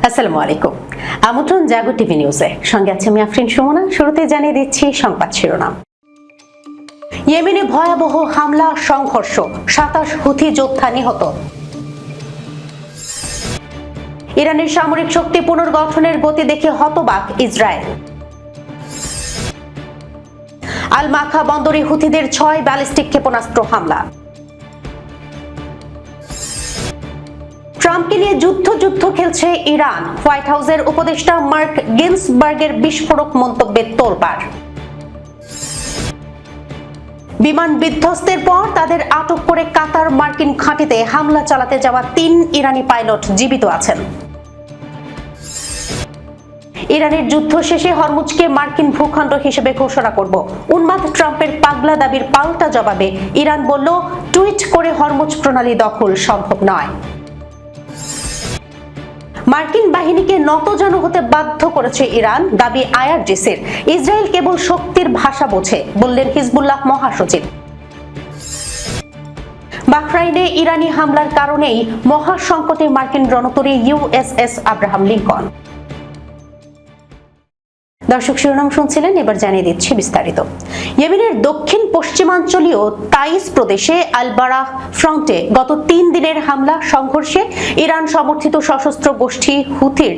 আসসালামু আলাইকুম। আমন্ত্রণ জাগো টিভি নিউজে, সঙ্গে আছে আমি আফরিন সুমনা। শুরুতে জানিয়ে দিচ্ছি সংবাদ শিরোনাম। ইয়েমেনে ভয়াবহ হামলা সংঘর্ষ, 27 হুথি যোদ্ধা নিহত। ইরানের সামরিক শক্তি পুনর্গঠনের গতি দেখে হতবাক ইসরায়েল। আল মাখা বন্দরে হুথিদের 6 ব্যালিস্টিক ক্ষেপণাস্ত্র হামলা। ট্রাম্পকে নিয়ে যুদ্ধ খেলছে ইরান, হোয়াইট হাউসের উপদেষ্টা মার্ক গিন্সবার্গের বিস্ফোরক মন্তব্যে তোলপাড়। বিমান বিধ্বস্তের পর তাদের আটক করে কাতার মার্কিন ঘাঁটিতে হামলা চালাতে যাওয়া 3 ইরানি পাইলট জীবিত আছেন। ইরানের যুদ্ধ শেষে হরমুজকে মার্কিন ভূখণ্ড হিসেবে ঘোষণা করব, উন্মাদ ট্রাম্পের পাগলা দাবির পাল্টা জবাবে ইরান বলল, টুইট করে হরমুজ প্রণালী দখল সম্ভব নয়। মার্কিন বাহিনীকে নতজানু হতে বাধ্য করেছে ইরান, দাবি আইআরজিসির। ইসরায়েল কেবল শক্তির ভাষা বোঝে, বললেন হিজবুল্লাহ মহাসচিব। বাহরাইনে ইরানি হামলার কারণেই মহাসংকটে মার্কিন রণতরী ইউএসএস আব্রাহাম লিঙ্কন। দর্শক শিরোনাম শুনছিলেন, এবার জানিয়ে দিচ্ছি বিস্তারিত। ইয়েমেনের দক্ষিণ পশ্চিমাঞ্চলীয় তাইস প্রদেশে আল বারাহ ফ্রন্টে গত 3 দিনের হামলা সংঘর্ষে ইরান সমর্থিত সশস্ত্র গোষ্ঠী হুথির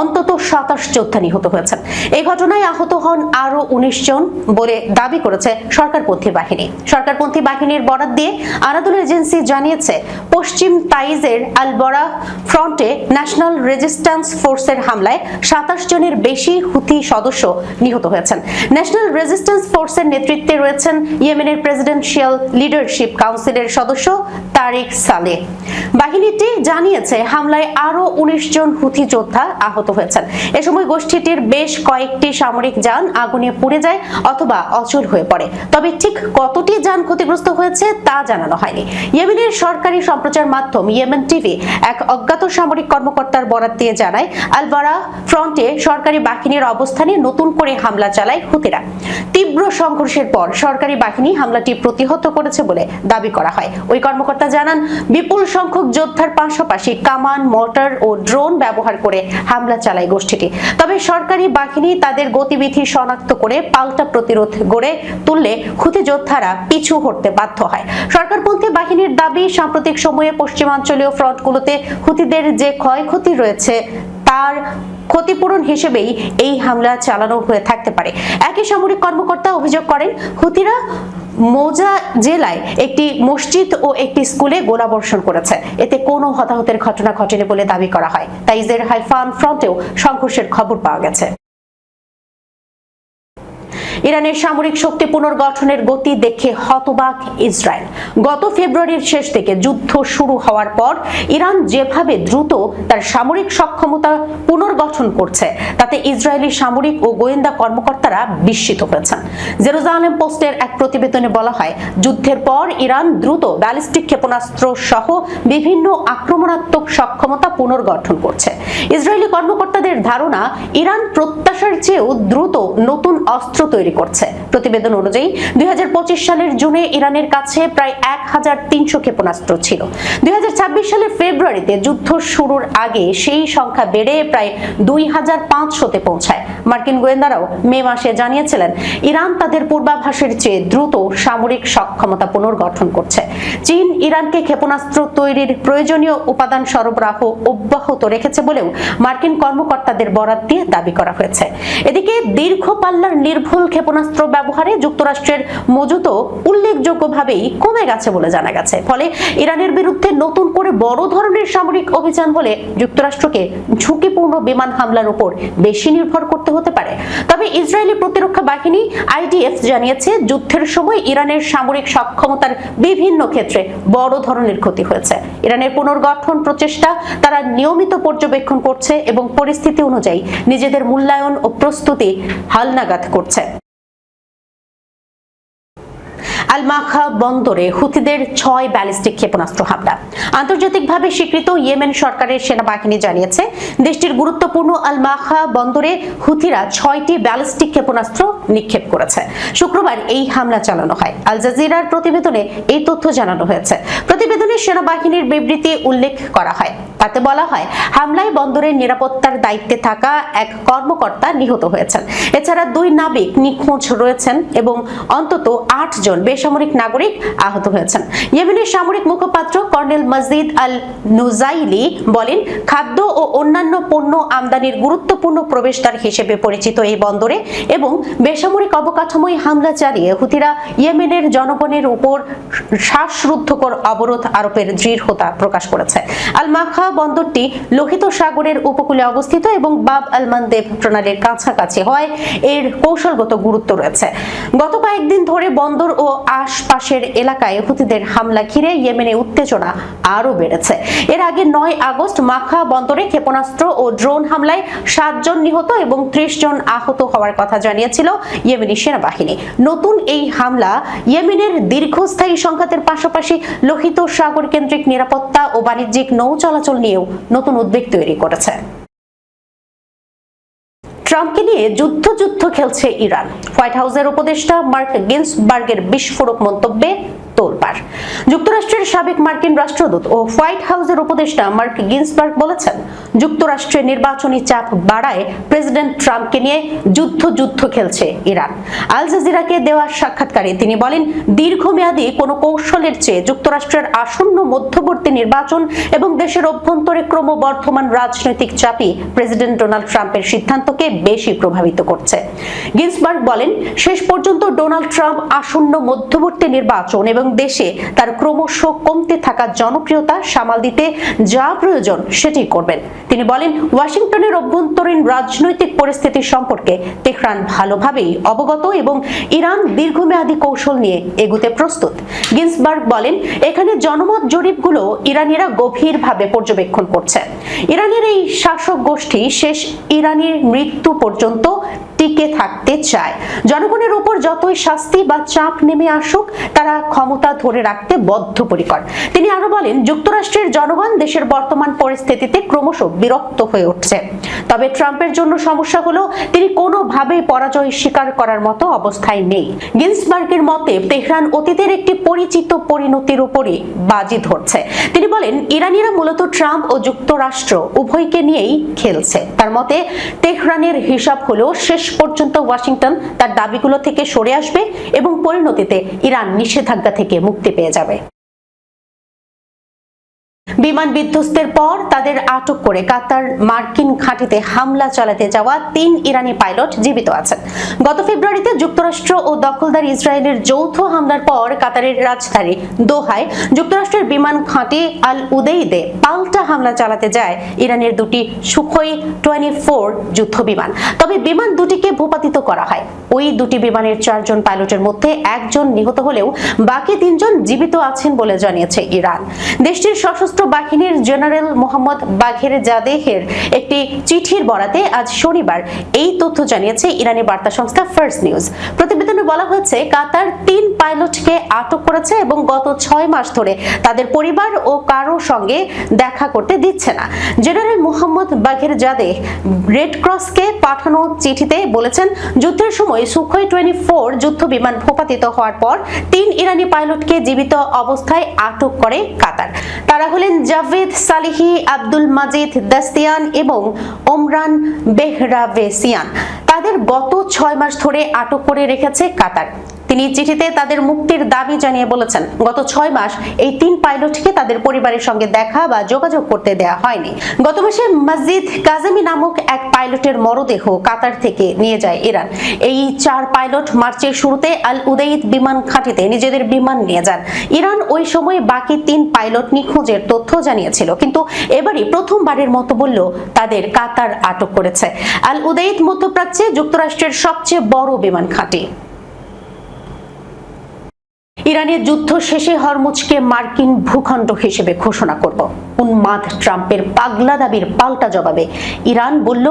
অন্তত 27 যোদ্ধা নিহত হয়েছেন। এই ঘটনায় আহত হন আরো 19 জন বলে দাবি করেছে সরকারপন্থী বাহিনী। সরকারপন্থী বাহিনীর বরাত দিয়ে আনাদুল এজেন্সি জানিয়েছে, পশ্চিম তাইজের আল বারাহ ফ্রন্টে ন্যাশনাল রেজিস্ট্যান্স ফোর্সের হামলায় 27 জনের বেশি হুথি সদস্য নিহত হয়েছেন। ন্যাশনাল রেজিস্ট্যান্স ফোর্সের নেতৃত্বে রয়েছেন ইয়েমেনের প্রেসিডেন্সিয়াল লিডারশিপ কাউন্সিলের সদস্য তারিক সালেহ। বাহিনীটি জানিয়েছে, হামলায় আরো 19 জন হুথি যোদ্ধা আহত হয়েছেন। এ সময় গোষ্ঠীটির বেশ কয়েকটি সামরিক যান আগুনে পুড়ে যায় অথবা অচল হয়ে পড়ে। তবে ঠিক কতটি যান ক্ষতিগ্রস্ত হয়েছে তা জানানো হয়নি। ইয়েমেনের সরকারি সম্প্রচার মাধ্যম ইয়েমেন টিভি এক অজ্ঞাত সামরিক কর্মকর্তার বরাত দিয়ে জানায়, আল বারাহ ফ্রন্টে সরকারি বাহিনীর অবস্থানে নতুন করে হামলা চালায় হুথিরা। তীব্র সংঘর্ষের পর সরকারি বাহিনী হামলাটি প্রতিহত করেছে বলে দাবি করা হয়। ওই কর্মকর্তা জানান, বিপুল সংখ্যক যোদ্ধার পাশাপাশি কামান, মর্টার ও ড্রোন ব্যবহার করে হামলা চালায় গোষ্ঠীটি। তবে সরকারি বাহিনী তাদের গতিবিধি শনাক্ত করে পাল্টা প্রতিরোধ গড়ে তুললে হুথি যোদ্ধারা পিছু হটতে বাধ্য হয়। সরকারপন্থী বাহিনীর দাবি, সাম্প্রতিক সময়ে পশ্চিমাঞ্চলীয় ফ্রন্টগুলোতে হুথিদের যে ক্ষয়ক্ষতি রয়েছে তার ক্ষতিপূরণ হিসেবেই এই হামলা চালানো হয়ে থাকতে পারে। একই সামরিক কর্মকর্তা অভিযোগ করেন, হুথিরা মোজা জেলায় একটি মসজিদ ও একটি স্কুলে গোলাবর্ষণ করেছে। এতে কোনো হতাহতের ঘটনা ঘটেনি বলে দাবি করা হয়। তাইজের হাইফান ফ্রন্টেও সংঘর্ষের খবর পাওয়া গেছে। ইরানের সামরিক শক্তি পুনর্গঠনের গতি দেখে হতবাক ইসরায়েল। গত ফেব্রুয়ারির শেষ থেকে যুদ্ধ শুরু হওয়ার পর ইরান যেভাবে দ্রুত তার সামরিক সক্ষমতা পুনর্গঠন করছে, তাতে ইসরায়েলি সামরিক ও গোয়েন্দা কর্মকর্তারা বিস্মিত হয়েছেন। জেরুজালেম পোস্টের এক প্রতিবেদনে বলা হয়, যুদ্ধের পর ইরান দ্রুত ব্যালিস্টিক ক্ষেপণাস্ত্র সহ বিভিন্ন আক্রমণাত্মক সক্ষমতা পুনর্গঠন করছে। ইসরায়েলি কর্মকর্তাদের ধারণা, ইরান প্রত্যাশার চেয়েও দ্রুত নতুন অস্ত্র তৈরি করছে। প্রতিবেদন অনুযায়ী 2025 সালের জুনে ইরানের কাছে প্রায় 1300 ক্ষেপণাস্ত্র ছিল। 2026 সালের ফেব্রুয়ারিতে যুদ্ধ শুরুর আগে সেই সংখ্যা বেড়ে প্রায় 2500-তে পৌঁছায়। মার্কিন গোয়েন্দারাও মে মাসে জানিয়েছিলেন, ইরান তাদের পূর্বাভাসের চেয়ে দ্রুত সামরিক সক্ষমতা পুনর্গঠন করছে। চীন ইরানকে ক্ষেপণাস্ত্র তৈরির প্রয়োজনীয় উপাদান সরবরাহ অব্যাহত রেখেছে বলেও মার্কিন কর্মকর্তাদের বরাত দিয়ে দাবি করা হয়েছে। এদিকে দীর্ঘ পাল্লার নির্ভুল ক্ষেপণাস্ত্র ব্যবহারে যুক্তরাষ্ট্রের মজুতও উল্লেখযোগ্যভাবেই কমে গেছে বলে জানা গেছে। ফলে ইরানের বিরুদ্ধে নতুন করে বড় ধরনের সামরিক অভিযান হলে যুক্তরাষ্ট্রকে ঝুঁকিপূর্ণ বিমান হামলার উপর বেশি নির্ভর করতে হতে পারে। তবে ইসরায়েলি প্রতিরক্ষা বাহিনী আইডিএফ জানিয়েছে, যুদ্ধের সময় ইরানের সামরিক সক্ষমতার বিভিন্ন ক্ষেত্রে বড় ধরনের ক্ষতি হয়েছে। ইরানের পুনর্গঠন প্রচেষ্টা তারা নিয়মিত পর্যবেক্ষণ করছে এবং পরিস্থিতি অনুযায়ী নিজেদের মূল্যায়ন ও প্রস্তুতি হালনাগাদ করছে। আল মাখা বন্দরে হুথিদের 6 ব্যালিস্টিক ক্ষেপণাস্ত্র হামলা। আন্তর্জাতিকভাবে স্বীকৃত ইয়েমেন সরকারের সেনাবাহিনী জানিয়েছে দেশটির গুরুত্বপূর্ণ আল মাখা বন্দরে হুথিরা 6টি ব্যালিস্টিক ক্ষেপণাস্ত্র নিক্ষেপ করেছে। শুক্রবার এই হামলা চালানো হয়। আল জাজিরার প্রতিবেদনে এই তথ্য জানানো হয়েছে। প্রতিবেদনে সেনাবাহিনীর বিবৃতি উল্লেখ করা হয়। তাতে বলা হয়, হামলায় বন্দরের নিরাপত্তার দায়িত্বে থাকা এক কর্মকর্তা নিহত হয়েছেন। এছাড়া 2 নাবিক নিখোঁজ রয়েছেন এবং অন্তত 8 জন বেসামরিক নাগরিক আহত হয়েছেন। ইয়েমেনের সামরিক মুখপাত্র কর্নেল মজিদ আল নুজাইলি বলেন, খাদ্য ও অন্যান্য পণ্য আমদানির গুরুত্বপূর্ণ প্রবেশদ্বার হিসেবে পরিচিত এই বন্দরে এবং বেসামরিক অবকাঠামোয় হামলা চালিয়ে হুথিরা ইয়েমেনের জনগণের উপর শ্বাসরুদ্ধকর অবরোধ আরোপের দৃঢ়তা প্রকাশ করেছে। আল মাখা বন্দরটি লোহিত সাগরের উপকূলে অবস্থিত এবং বাব আল মানদেব প্রণালীর কাছাকাছি হয় এর কৌশলগত গুরুত্ব রয়েছে। গত কয়েকদিন ধরে বন্দর ও আশপাশের এলাকায় হুথিদের হামলা ঘিরে ইয়েমেনে উত্তেজনা আরো বেড়েছে। এর আগে 9 আগস্ট মাখা বন্দরে ক্ষেপণাস্ত্র ও ড্রোন হামলায় 7 জন নিহত এবং 30 জন আহত হওয়ার কথা জানিয়েছিল ইয়েমেনি সেনাবাহিনী। নতুন এই হামলা ইয়েমেনের দীর্ঘস্থায়ী সংঘাতের পাশাপাশি লোহিত সাগর কেন্দ্রিক নিরাপত্তা ও বাণিজ্যিক নৌ চলাচল নিয়েও নতুন উদ্বেগ তৈরি করেছে। ট্রাম্পকে নিয়ে যুদ্ধ খেলছে ইরান। হোয়াইট হাউসের উপদেষ্টা মার্ক গিন্সবার্গের বিস্ফোরক মন্তব্যে তোলপাড়। যুক্তরাষ্ট্রের সাবেক মার্কিন রাষ্ট্রদূত ও হোয়াইট হাউসের উপদেষ্টা মার্ক গিন্সবার্গ বলেছেন, যুক্তরাষ্ট্রের নির্বাচনী চাপ বাড়ায় প্রেসিডেন্ট ট্রাম্পকে নিয়ে যুদ্ধ খেলছে ইরান। আল জাজিরাকে দেওয়া সাক্ষাৎকারে তিনি বলেন, দীর্ঘমেয়াদী কোনো কৌশলের চেয়ে যুক্তরাষ্ট্রের আসন্ন মধ্যবর্তী নির্বাচন এবং দেশের অভ্যন্তরে ক্রমবর্ধমান রাজনৈতিক চাপই প্রেসিডেন্ট ডোনাল্ড ট্রাম্পের সিদ্ধান্তকে বেশি প্রভাবিত করছে। গিন্সবার্গ বলেন, শেষ পর্যন্ত ডোনাল্ড ট্রাম্প আসন্ন মধ্যবর্তী নির্বাচন এবং দেশে তার ক্রমশ কমতে থাকা জনপ্রিয়তা সামাল দিতে যা প্রয়োজন সেটি করবেন। তিনি বলেন, ওয়াশিংটনের অভ্যন্তরীণ রাজনৈতিক পরিস্থিতি সম্পর্কে তেহরান ভালোভাবেই অবগত এবং ইরান দীর্ঘমেয়াদী কৌশল নিয়ে এগুতে প্রস্তুত। গিন্সবার্গ বলেন, এখানে জনমত জরিপগুলো ইরানিরা গভীরভাবে পর্যবেক্ষণ করছে। ইরানের এই শাসক গোষ্ঠী শেষ ইরানির মৃত্যু পর্যন্ত টিকে থাকতে চায়। জনগণের উপর যতই শাস্তি বা চাপ নেমে আসুক, তারা ক্ষমতা ধরে রাখতে বদ্ধপরিকর। তিনি আরো বলেন, যুক্তরাষ্ট্রের জনগণ দেশের বর্তমান পরিস্থিতিতে ক্রমশ বিরক্ত হয়ে উঠছে। তবে ট্রাম্পের জন্য সমস্যা হলো তিনি কোনোভাবেই পরাজয় স্বীকার করার মতো অবস্থায় নেই। গিন্সবার্গের মতে তেহরান অতীতের একটি পরিচিত পরিণতির উপরই বাজি ধরছে। তিনি বলেন, ইরানিরা মূলত ট্রাম্প ও যুক্তরাষ্ট্র উভয়কে নিয়েই খেলছে। তার মতে তেহরানের হিসাব হলো শেষ পর্যন্ত ওয়াশিংটন তার দাবিগুলো থেকে সরে আসবে এবং পরিণতিতে ইরান নিষেধাজ্ঞা থেকে মুক্তি পেয়ে যাবে। বিমান বিধ্বস্তের পর তাদের আটক করে কাতার মার্কিন ঘাঁটিতে হামলা চালাতে যাওয়া 3 ইরানি পাইলট জীবিত আছেন। গত ফেব্রুয়ারিতে যুক্তরাষ্ট্র ও দখলদার ইসরায়েলের যৌথ হামলার পর কাতারের রাজধানী দোহায় যুক্তরাষ্ট্রের বিমান ঘাঁটি আল উদেইদে পাল্টা হামলা চালাতে যায় ইরানের 2টি সুখোই 24 যুদ্ধ বিমান। তবে বিমান দুটিকে ভূপাতিত করা হয়। ওই 2টি বিমানের 4 জন পাইলটের মধ্যে 1 জন নিহত হলেও বাকি 3 জন জীবিত আছেন বলে জানিয়েছে ইরান। দেশটির সশস্ত্র বাহিনীর জেনারেল মোহাম্মদ বাঘের জাদেহের একটি চিঠির বরাতে আজ শনিবার এই তথ্য জানিয়েছে ইরানি বার্তা সংস্থা ফার্স্ট নিউজ। প্রতিবেদনে বলা হয়েছে, কাতার 3 পাইলটকে আটক করেছে এবং গত 6 মাস ধরে তাদের পরিবার ও কারো সঙ্গে দেখা করতে দিচ্ছে না। জেনারেল মোহাম্মদ বাঘের জাদেহ রেড ক্রসকে পাঠানো চিঠিতে বলেছেন, যুদ্ধের সময় সুখোই 24 যুদ্ধ বিমান ভূপাতিত হওয়ার পর 3 ইরানি পাইলটকে জীবিত অবস্থায় আটক করে কাতার। তারা হলেন জাভেদ সালিহি, আব্দুল মাজিদ দাস্তিয়ান এবং ওমরান বেহরাভেসিয়ান। তাদের গত 6 মাস ধরে আটক করে রেখেছে কাতার। তিনি চিঠিতে তাদের মুক্তির দাবি জানিয়ে বলেছেন, গত 6 মাস এই 3 পাইলটকে তাদের পরিবারের সঙ্গে দেখা বা যোগাযোগ করতে দেয়া হয়নি। গত মাসে মসজিদ কাজেমি নামক এক পাইলটের মরদেহ কাতার থেকে নিয়ে যায় ইরান। এই 4 পাইলট মার্চের শুরুতে আল উদেইদ বিমান ঘাঁটিতে নিজেদের বিমান নিয়ে যান। ইরান ওই সময় বাকি 3 পাইলট নিখোঁজের তথ্য জানিয়েছিল, কিন্তু এবারই প্রথমবারের মতো বলল তাদের কাতার আটক করেছে। আল উদেইদ মধ্যপ্রাচ্যে যুক্তরাষ্ট্রের সবচেয়ে বড় বিমান ঘাঁটি। ইরানের যুদ্ধ শেষে হরমুজকে মার্কিন ভূখণ্ড হিসেবে ঘোষণা করব। উন্মাদ ট্রাম্পের পাগলা দাবির পাল্টা জবাবে ইরান বলল,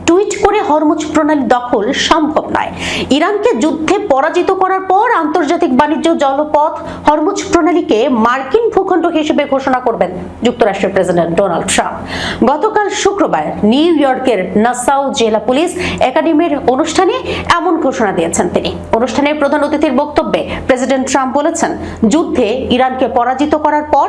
টুইট করে হরমুজ প্রণালী দখল সম্ভব নয়। ইরানকে যুদ্ধে পরাজিত করার পর আন্তর্জাতিক বাণিজ্য জলপথ হরমুজ প্রণালীকে মার্কিন ভূখণ্ড হিসেবে ঘোষণা করবেন যুক্তরাষ্ট্রের প্রেসিডেন্ট ডোনাল্ড ট্রাম্প। গতকাল শুক্রবার নিউ ইয়র্কের নাসাউ জেলা পুলিশ একাডেমির অনুষ্ঠানে এমন ঘোষণা দিয়েছেন তিনি। অনুষ্ঠানের প্রধান অতিথির বক্তব্যে প্রেসিডেন্ট ট্রাম্প বলেছেন, যুদ্ধে ইরানকে পরাজিত করার পর,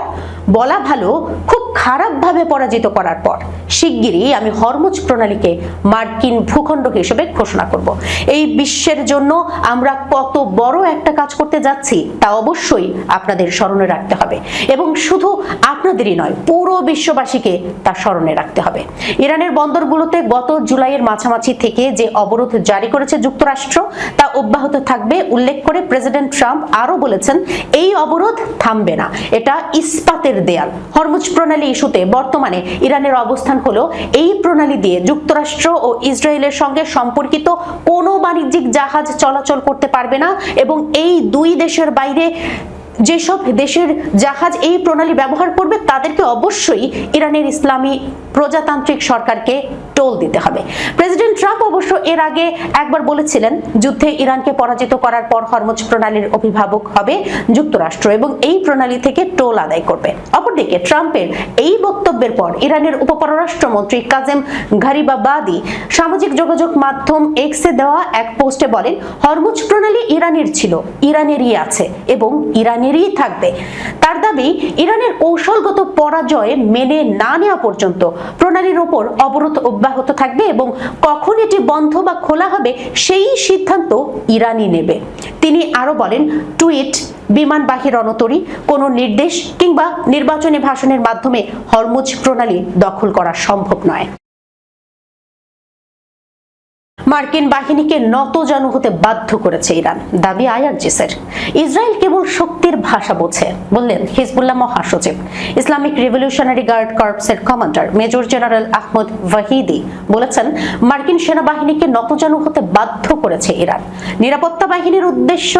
বলা ভালো খুব খারাপভাবে পরাজিত করার পর, শিগগিরই আমি হরমুজ প্রণালীকে মার্কিন ভূখণ্ড হিসেবে ঘোষণা করব। এই বিশ্বের জন্য আমরা কত বড় একটা কাজ করতে যাচ্ছি তা অবশ্যই আপনাদের স্মরণে রাখতে হবে, এবং শুধু আপনাদেরই নয়, পুরো বিশ্ববাসীকে তা স্মরণে রাখতে হবে। ইরানের বন্দরগুলোতে গত জুলাইয়ের মাঝামাঝি থেকে যে অবরোধ জারি করেছে যুক্তরাষ্ট্র, তা অব্যাহত থাকবে উল্লেখ করে প্রেসিডেন্ট ট্রাম্প আরো বলেছেন, এই অবরোধ থামবে না, এটা ইস্পাতের দেয়াল। হরমুজ প্রণালী ইস্যুতে বর্তমানে ইরানের অবস্থান হলো, এই প্রণালী দিয়ে যুক্তরাষ্ট্র ও ইসরায়েলের সঙ্গে সম্পর্কিত কোনো বাণিজ্যিক জাহাজ চলাচল করতে পারবে না, এবং এই দুই দেশের বাইরে যেসব দেশের জাহাজ এই প্রণালী ব্যবহার করবে তাদেরকে অবশ্যই ইরানের ইসলামী প্রজাতান্ত্রিক সরকারকে টোল দিতে হবে। প্রেসিডেন্ট ট্রাম্প অবশ্য এর আগে একবার বলেছিলেন, যুদ্ধে ইরানকে পরাজিত করার পর হরমুজ প্রণালীর অভিভাবক হবে যুক্তরাষ্ট্র এবং এই প্রণালী থেকে টোল আদায় করবে। অপরদিকে ট্রাম্পের এই বক্তব্যের পর ইরানের উপপররাষ্ট্রমন্ত্রী কাজেম গারিবাবাদি সামাজিক যোগাযোগ মাধ্যম এক্সে দেওয়া এক পোস্টে বলেন, হরমুজ প্রণালী ইরানের ছিল, ইরানেরই আছে এবং ইরানেরই থাকবে। তার দাবি, ইরানের কৌশলগত পরাজয় মেনে না নেওয়া পর্যন্ত প্রণালীর ওপর অবরোধ অব্যাহত থাকবে এবং কখন এটি বন্ধ বা খোলা হবে সেই সিদ্ধান্ত ইরানই নেবে। তিনি আরো বলেন, টুইট, বিমানবাহী রণতরী, কোনো নির্দেশ কিংবা নির্বাচনী ভাষণের মাধ্যমে হরমুজ প্রণালী দখল করা সম্ভব নয়। মার্কিন বাহিনীকে নতজানু হতে বাধ্য করেছে ইরান, দাবি আইআরজিসির। ইসরায়েল কেবল শক্তির ভাষা বোঝে বললেন হিজবুল্লাহ মহাসচিব। ইসলামিক রেভলিউশনারি গার্ড কর্পসের commander major general Ahmad Vahidi বলেছেন, মার্কিন সেনাবাহিনীকে নতজানু হতে বাধ্য করেছে ইরান। নিরাপত্তা বাহিনীর উদ্দেশ্য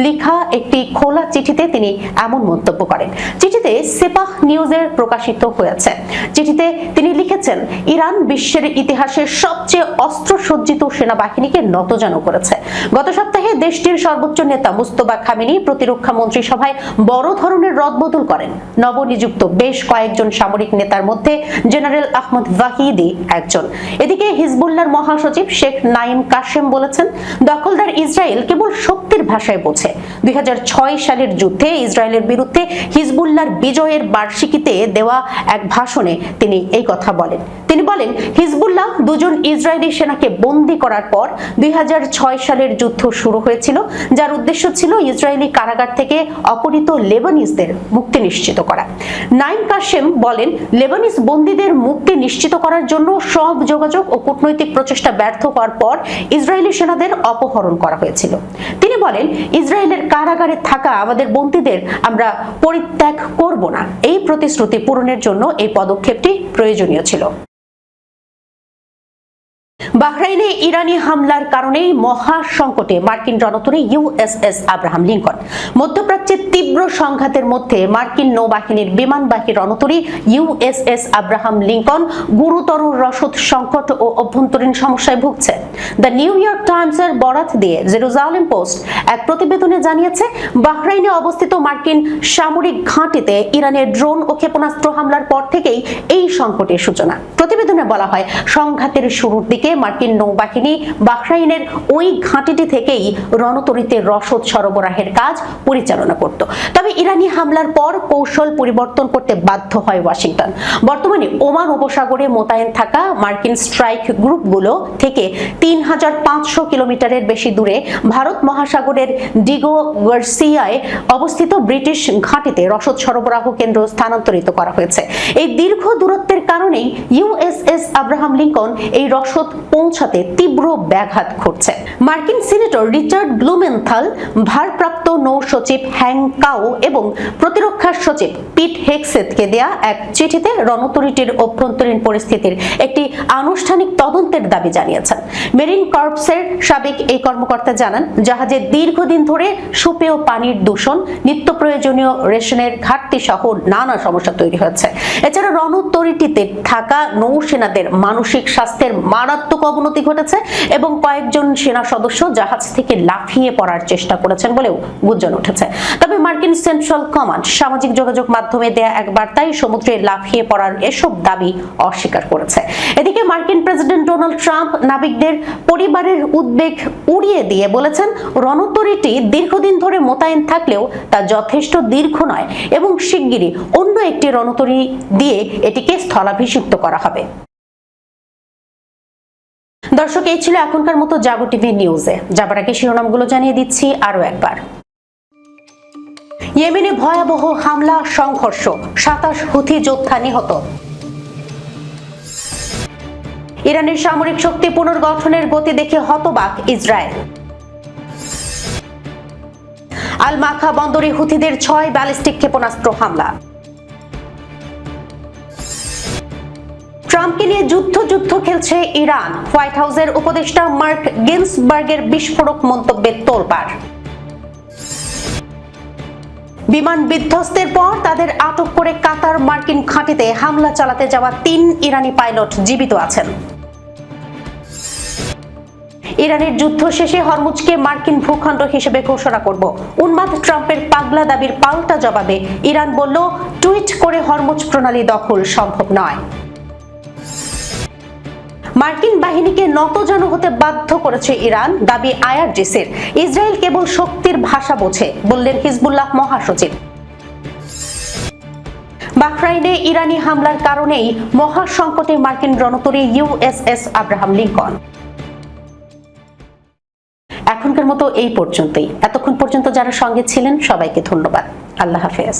লেখা একটি খোলা চিঠিতে তিনি এমন মন্তব্য করেন। চিঠিতে সেপাহ নিউজের প্রকাশিত হয়েছে। চিঠিতে তিনি লিখেছেন, ইরান বিশ্বের ইতিহাসের সবচেয়ে অস্ত্রসজ্জিত সেনাবাহিনীকে নতজানু করেছে। গত সপ্তাহে দেশটির সর্বোচ্চ নেতা মুস্তফা খামেনি প্রতিরক্ষা মন্ত্রিসভায় বড় ধরনের রদবদল করেন। নবনিযুক্ত বেশ কয়েকজন সামরিক নেতার মধ্যে জেনারেল আহমদ ওয়াহিদি একজন। এদিকে হিজবুল্লাহর মহাসচিব শেখ নাইম কাশেম বলেছেন, দখলদার ইসরায়েল কেবল শক্তির ভাষায় বোঝে। 2006 সালের যুদ্ধে ইসরায়েলের বিরুদ্ধে হিজবুল্লাহর বিজয়ের বার্ষিকীতে দেওয়া এক ভাষণে তিনি এই কথা বলেন। তিনি বলেন, হিজবুল্লাহ দুজন ইসরায়েলি সেনাকে বন্দী করার পর 2006 সালের যুদ্ধ শুরু হয়েছিল, যার উদ্দেশ্য ছিল ইসরায়েলি কারাগার থেকে অপহৃত লেবানিজদের মুক্তি নিশ্চিত করা। নাইম কাশেম বলেন, লেবানিজ বন্দীদের মুক্তি নিশ্চিত করার জন্য সব যোগাযোগ ও কূটনৈতিক প্রচেষ্টা ব্যর্থ হওয়ার পর ইসরায়েলি সেনাদের অপহরণ করা হয়েছিল। তিনি বলেন, ইসরায়েলের কারাগারে থাকা আমাদের বন্দীদের আমরা পরিত্যাগ করব না। এই প্রতিশ্রুতি পূরণের জন্য এই পদক্ষেপটি প্রয়োজনীয় ছিল। বাহরাইনে ইরানি হামলার কারণে মহা সংকটে মার্কিন রণতরী ইউএসএস আব্রাহাম লিঙ্কন। মধ্যপ্রাচ্যের তীব্র সংঘাতের মধ্যে মার্কিন নৌবাহিনীর বিমানবাহী রণতরী ইউএসএস আব্রাহাম লিঙ্কন গুরুতর রসদ সংকট ও অভ্যন্তরীণ সমস্যায় ভুগছে। দ্য নিউ ইয়র্ক টাইমসের বরাত দিয়ে জেরুজালেম পোস্ট এক প্রতিবেদনে জানিয়েছে, বাহরাইনে অবস্থিত মার্কিন সামরিক ঘাঁটিতে ইরানের ড্রোন ও ক্ষেপণাস্ত্র হামলার পর থেকেই এই সংকটের সূচনা। প্রতিবেদনে বলা হয়, সংঘাতের শুরুর দিকে মার্কিন নৌবাহিনী বাহরাইনের ওই ঘাঁটিটি থেকেই রণতরীতে রসদ সরবরাহের কাজ পরিচালনা করত। তবে ইরানি হামলার পর কৌশল পরিবর্তন করতে বাধ্য হয় ওয়াশিংটন। বর্তমানে ওমান উপসাগরে মোতায়েন থাকা মার্কিন স্ট্রাইক গ্রুপগুলো থেকে 3500 কিলোমিটারের বেশি দূরে ভারত মহাসাগরের ডিগো গার্সিয়ায় অবস্থিত ব্রিটিশ ঘাঁটিতে রসদ সরবরাহ কেন্দ্র স্থানান্তরিত করা হয়েছে। এই দীর্ঘ দূরত্বের কারণেই ইউএসএস আব্রাহাম লিঙ্কন এই রসদ পৌঁছাতে তীব্র ব্যাঘাত ঘটছে। মার্কিন সিনেটর রিচার্ড ব্লুমেনথাল, ভারপ্রাপ্ত নৌ সচিব হ্যাং কাও এবং প্রতিরক্ষা সচিব পিট হেগসেথকে দেয়া এক চিঠিতে রণতরীটির অভ্যন্তরীণ পরিস্থিতির একটি আনুষ্ঠানিক তদন্তের দাবি জানিয়েছেন। মেরিন কর্পসের সাবেক এই কর্মকর্তা জানান, জাহাজে দীর্ঘদিন ধরে সুপেয় পানির দূষণ, নিত্য প্রয়োজনীয় রেশনের ঘাটতি সহ নানা সমস্যা তৈরি হয়েছে। এছাড়া রণতরীটিতে থাকা নৌসেনাদের মানসিক স্বাস্থ্যের মারাত্মক অবনতি ঘটেছে এবং কয়েকজন সেনা সদস্য জাহাজ থেকে লাফিয়ে পড়ার চেষ্টা করেছেন বলেও গুঞ্জন উঠেছে। তবে মার্কিন সেন্ট্রাল কমান্ড সামাজিক যোগাযোগ মাধ্যমে দেয়া এক বার্তায় সমুদ্রে লাফিয়ে পড়ার এসব দাবি অস্বীকার করেছে। এদিকে মার্কিন প্রেসিডেন্ট ডোনাল্ড ট্রাম্প নাবিকদের পরিবারের উদ্বেগ উড়িয়ে দিয়ে বলেছেন, রণতরীটি দীর্ঘদিন ধরে মোতায়েন থাকলেও তা যথেষ্ট দীর্ঘ নয় এবং শিগগিরই অন্য একটি রণতরী দিয়ে এটিকে স্থলাভিষিক্ত করা হবে। দর্শক, এই ছিল এখনকার মতো জাগো টিভি নিউজে। যাবার আগে শিরোনামগুলো জানিয়ে দিচ্ছি আরো একবার। ইয়েমেনে ভয়াবহ হামলা সংঘর্ষ, 27 হুথি যোদ্ধা নিহত। ইরানের সামরিক শক্তি পুনর্গঠনের গতি দেখে হতবাক ইসরায়েল। আল মাখা বন্দরে হুথিদের 6 ব্যালিস্টিক ক্ষেপণাস্ত্র হামলা। ট্রাম্পকে নিয়ে যুদ্ধ খেলছে ইরান, হোয়াইট হাউসের উপদেষ্টা মার্ক গিন্সবার্গের বিস্ফোরক মন্তব্যে তোলপাড়। বিমান বিধ্বস্তের পর তাদের আটক করে কাতার মার্কিন ঘাঁটিতে হামলা চালাতে যাওয়া 3 ইরানি পাইলট জীবিত আছেন। ইরানের যুদ্ধ শেষে হরমুজকে মার্কিন ভূখণ্ড হিসেবে ঘোষণা করব। উন্মাদ ট্রাম্পের পাগলা দাবির পাল্টা জবাবে ইরান বলল, টুইট করে হরমুজ প্রণালী দখল সম্ভব নয়। মার্কিন বাহিনীকে নতজানু হতে বাধ্য করেছে ইরান, দাবি আইআরজিসির। ইসরায়েল কেবল শক্তির ভাষা বোঝে, বললেন হিজবুল্লাহ মহাসচিব। বাহরাইনে ইরানি হামলার কারণেই মহাসংকটে মার্কিন রণতরী ইউএসএস আব্রাহাম লিঙ্কন। এখনকার মতো এই পর্যন্তই। এতক্ষণ পর্যন্ত যারা সঙ্গে ছিলেন সবাইকে ধন্যবাদ। আল্লাহ হাফেজ।